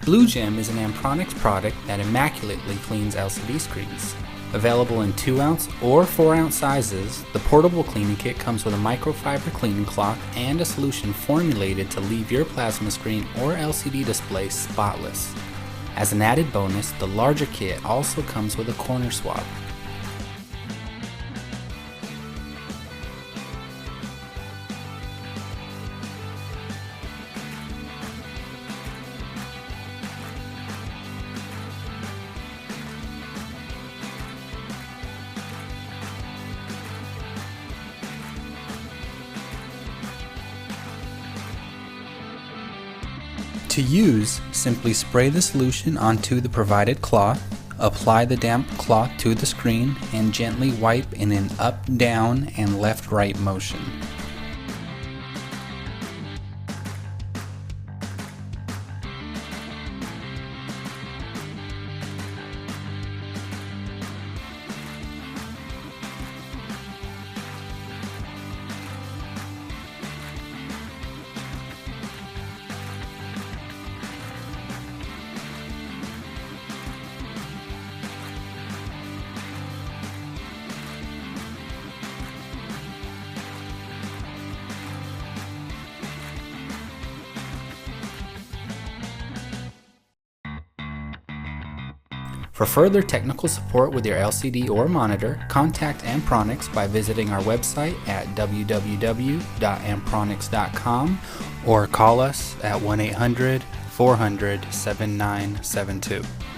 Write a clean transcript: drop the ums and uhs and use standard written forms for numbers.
Blue Gem is an Ampronix product that immaculately cleans LCD screens. Available in 2-ounce or 4-ounce sizes, the portable cleaning kit comes with a microfiber cleaning cloth and a solution formulated to leave your plasma screen or LCD display spotless. As an added bonus, the larger kit also comes with a corner swab. To use, simply spray the solution onto the provided cloth, apply the damp cloth to the screen, and gently wipe in an up, down, and left-right motion. For further technical support with your LCD or monitor, contact Ampronix by visiting our website at www.ampronix.com or call us at 1-800-400-7972.